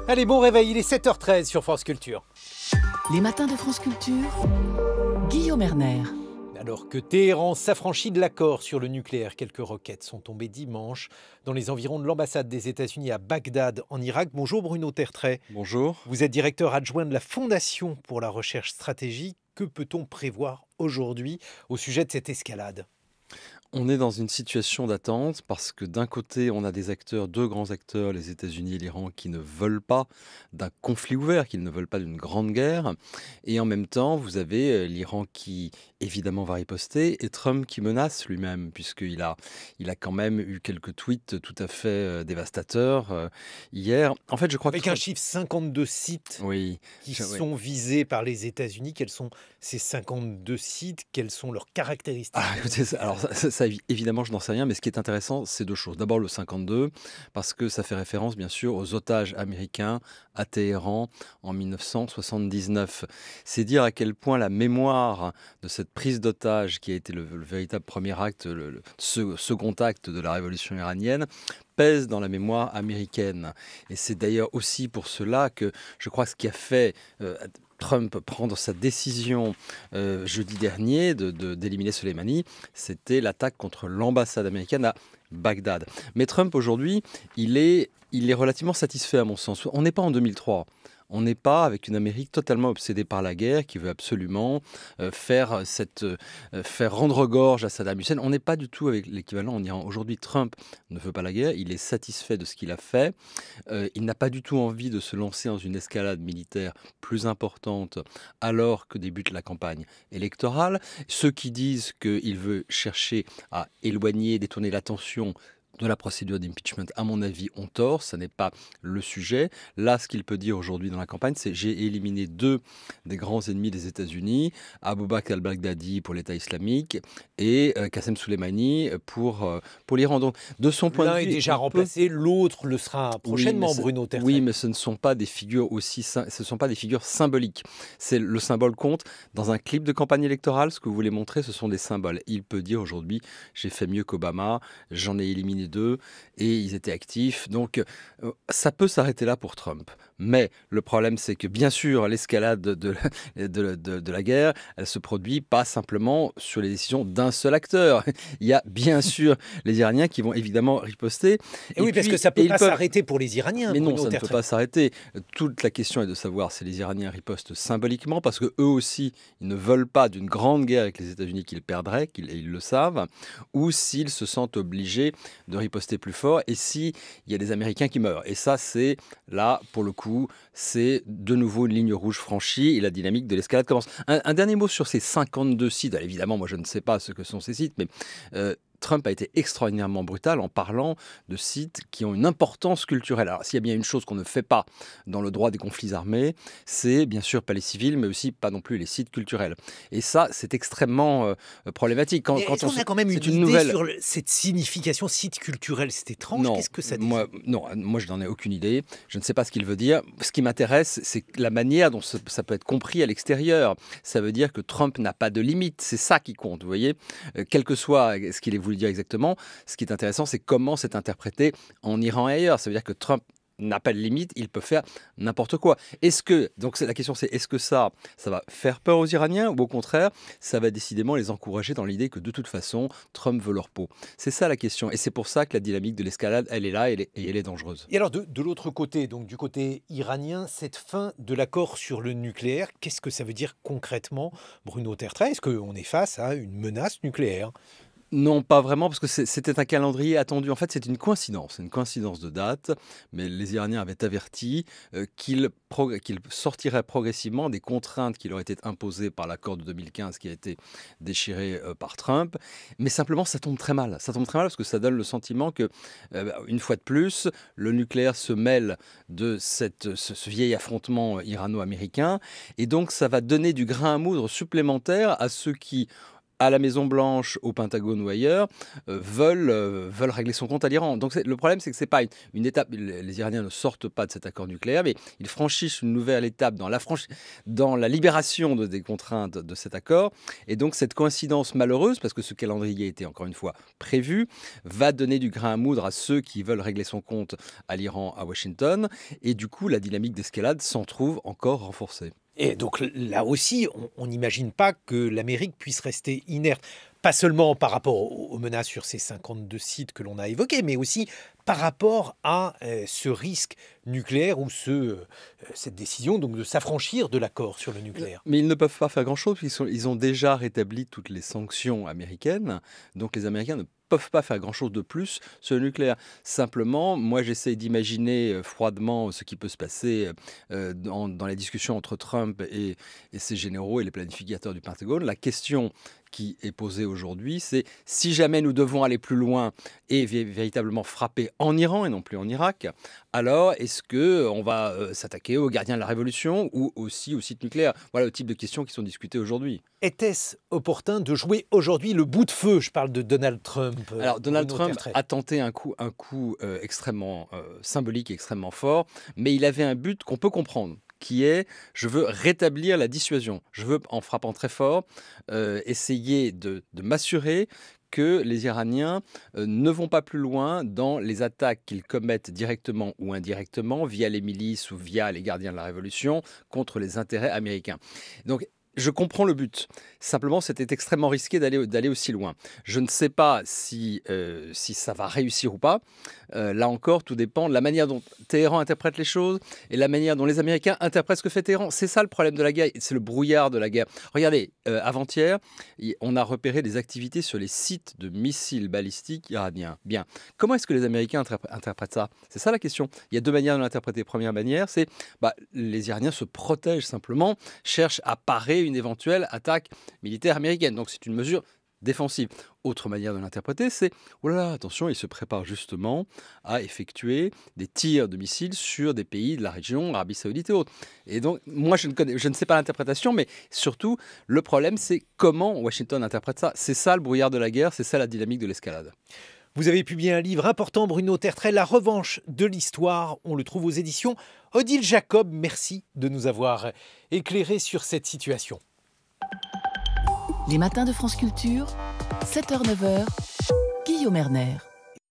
Allez, bon réveil, il est 7h13 sur France Culture. Les matins de France Culture, Guillaume Erner. Alors que Téhéran s'affranchit de l'accord sur le nucléaire, quelques roquettes sont tombées dimanche dans les environs de l'ambassade des États-Unis à Bagdad, en Irak. Bonjour Bruno Tertrais. Bonjour. Vous êtes directeur adjoint de la Fondation pour la recherche stratégique. Que peut-on prévoir aujourd'hui au sujet de cette escalade ? On est dans une situation d'attente parce que d'un côté, on a des acteurs, deux grands acteurs, les États-Unis et l'Iran, qui ne veulent pas d'un conflit ouvert, qui ne veulent pas d'une grande guerre. Et en même temps, vous avez l'Iran qui, évidemment, va riposter et Trump qui menace lui-même, puisqu'il a quand même eu quelques tweets tout à fait dévastateurs hier. En fait, je crois Avec un chiffre 52 sites oui, qui sont visés par les États-Unis. Quels sont ces 52 sites? Quelles sont leurs caractéristiques? Écoutez, ça, évidemment, je n'en sais rien, mais ce qui est intéressant, c'est deux choses. D'abord, le 52, parce que ça fait référence, bien sûr, aux otages américains à Téhéran en 1979. C'est dire à quel point la mémoire de cette prise d'otages, qui a été le véritable premier acte, le second acte de la révolution iranienne, pèse dans la mémoire américaine. Et c'est d'ailleurs aussi pour cela que je crois que ce qui a fait Trump prendre sa décision jeudi dernier d'éliminer Soleimani, c'était l'attaque contre l'ambassade américaine à Bagdad. Mais Trump, aujourd'hui, il est relativement satisfait à mon sens. On n'est pas en 2003. On n'est pas avec une Amérique totalement obsédée par la guerre qui veut absolument faire rendre gorge à Saddam Hussein. On n'est pas du tout avec l'équivalent en Iran. Aujourd'hui, Trump ne veut pas la guerre. Il est satisfait de ce qu'il a fait. Il n'a pas du tout envie de se lancer dans une escalade militaire plus importante alors que débute la campagne électorale. Ceux qui disent qu'il veut chercher à éloigner, détourner l'attention de la procédure d'impeachment, à mon avis, ont tort. Ce n'est pas le sujet. Là, ce qu'il peut dire aujourd'hui dans la campagne, c'est: j'ai éliminé deux des grands ennemis des États-Unis, Abu Bakr al-Baghdadi pour l'État islamique et Qassem Soleimani pour l'Iran. Donc, de son point de vue, l'un est déjà remplacé, l'autre le sera prochainement, oui, Bruno Tertrais. Oui, mais ce ne sont pas des figures ce sont pas des figures symboliques. C'est le symbole compte. Dans un clip de campagne électorale, ce que vous voulez montrer, ce sont des symboles. Il peut dire aujourd'hui: j'ai fait mieux qu'Obama, j'en ai éliminé deux et ils étaient actifs. Donc ça peut s'arrêter là pour Trump. Mais le problème, c'est que bien sûr, l'escalade de la guerre, elle se produit pas simplement sur les décisions d'un seul acteur. Il y a bien sûr les Iraniens qui vont évidemment riposter. Et oui, parce que ça ne peut pas s'arrêter pour les Iraniens. Mais Bruno non, ça Tertrais. ne peut pas s'arrêter. Toute la question est de savoir si les Iraniens ripostent symboliquement, parce que eux aussi, ils ne veulent pas d'une grande guerre avec les États-Unis qu'ils perdraient, et ils le savent, ou s'ils se sentent obligés de riposter plus fort, et s'il y a des Américains qui meurent. Et ça, c'est là, pour le coup, c'est de nouveau une ligne rouge franchie, et la dynamique de l'escalade commence. Un dernier mot sur ces 52 sites. Alors, évidemment, moi, je ne sais pas ce que sont ces sites, mais Trump a été extraordinairement brutal en parlant de sites qui ont une importance culturelle. Alors, s'il y a bien une chose qu'on ne fait pas dans le droit des conflits armés, c'est bien sûr pas les civils, mais aussi pas non plus les sites culturels. Et ça, c'est extrêmement problématique. Est-ce qu'on a quand même une idée sur cette signification site culturel? C'est étrange. Non, qu'est-ce que ça dit? Moi, je n'en ai aucune idée. Je ne sais pas ce qu'il veut dire. Ce qui m'intéresse, c'est la manière dont ça peut être compris à l'extérieur. Ça veut dire que Trump n'a pas de limite. C'est ça qui compte, vous voyez. Quel que soit ce qu'il ait voulu dire exactement, ce qui est intéressant, c'est comment c'est interprété en Iran et ailleurs. Ça veut dire que Trump n'a pas de limite, il peut faire n'importe quoi. Donc la question c'est, est-ce que ça va faire peur aux Iraniens, ou au contraire, ça va décidément les encourager dans l'idée que de toute façon, Trump veut leur peau? C'est ça la question. Et c'est pour ça que la dynamique de l'escalade, elle est là et elle est dangereuse. Et alors de l'autre côté, donc du côté iranien, cette fin de l'accord sur le nucléaire, qu'est-ce que ça veut dire concrètement, Bruno Tertrais? Est-ce qu'on est face à une menace nucléaire? Non, pas vraiment, parce que c'était un calendrier attendu. En fait, c'est une coïncidence de date, mais les Iraniens avaient averti qu'ils sortiraient progressivement des contraintes qui leur étaient imposées par l'accord de 2015 qui a été déchiré par Trump. Mais simplement, ça tombe très mal. Ça tombe très mal parce que ça donne le sentiment que, une fois de plus, le nucléaire se mêle de ce vieil affrontement irano-américain. Et donc, ça va donner du grain à moudre supplémentaire à ceux qui à la Maison-Blanche, au Pentagone ou ailleurs, veulent régler son compte à l'Iran. Donc le problème, c'est que ce n'est pas une étape. Les Iraniens ne sortent pas de cet accord nucléaire, mais ils franchissent une nouvelle étape dans la libération des contraintes de cet accord. Et donc cette coïncidence malheureuse, parce que ce calendrier était encore une fois prévu, va donner du grain à moudre à ceux qui veulent régler son compte à l'Iran, à Washington. Et du coup, la dynamique d'escalade s'en trouve encore renforcée. Et donc là aussi, on n'imagine pas que l'Amérique puisse rester inerte, pas seulement par rapport aux menaces sur ces 52 sites que l'on a évoqués, mais aussi par rapport à ce risque nucléaire ou cette décision donc, de s'affranchir de l'accord sur le nucléaire. Mais ils ne peuvent pas faire grand-chose, ils ont déjà rétabli toutes les sanctions américaines, donc les Américains ne peuvent pas faire grand-chose de plus sur le nucléaire. Simplement, moi j'essaie d'imaginer froidement ce qui peut se passer dans les discussions entre Trump et ses généraux et les planificateurs du Pentagone. La question qui est posée aujourd'hui, c'est si jamais nous devons aller plus loin et véritablement frapper en Iran et non plus en Irak, alors est-ce qu'on va s'attaquer aux gardiens de la révolution ou aussi aux sites nucléaires? Voilà le type de questions qui sont discutées aujourd'hui. Était-ce opportun de jouer aujourd'hui le bout de feu? Je parle de Donald Trump. Alors Donald Trump a tenté un coup extrêmement symbolique, extrêmement fort, mais il avait un but qu'on peut comprendre, qui est je veux rétablir la dissuasion. Je veux, en frappant très fort, essayer de m'assurer que les Iraniens ne vont pas plus loin dans les attaques qu'ils commettent directement ou indirectement via les milices ou via les gardiens de la révolution contre les intérêts américains. Donc, je comprends le but. Simplement, c'était extrêmement risqué d'aller aussi loin. Je ne sais pas si ça va réussir ou pas. Là encore, tout dépend de la manière dont Téhéran interprète les choses et la manière dont les Américains interprètent ce que fait Téhéran. C'est ça le problème de la guerre. C'est le brouillard de la guerre. Regardez, avant-hier, on a repéré des activités sur les sites de missiles balistiques iraniens. Bien. Comment est-ce que les Américains interprètent ça? C'est ça la question. Il y a deux manières de l'interpréter. Première manière, c'est les Iraniens se protègent simplement, cherchent à parer une éventuelle attaque militaire américaine. Donc c'est une mesure défensive. Autre manière de l'interpréter, c'est oh là là, attention, ils se préparent justement à effectuer des tirs de missiles sur des pays de la région, Arabie Saoudite et autres. Et donc, moi, je ne sais pas l'interprétation, mais surtout, le problème, c'est comment Washington interprète ça. C'est ça le brouillard de la guerre, c'est ça la dynamique de l'escalade. Vous avez publié un livre important, Bruno Tertrais, La revanche de l'histoire. On le trouve aux éditions Odile Jacob. Merci de nous avoir éclairé sur cette situation. Les matins de France Culture, 7h-9h, Guillaume Erner.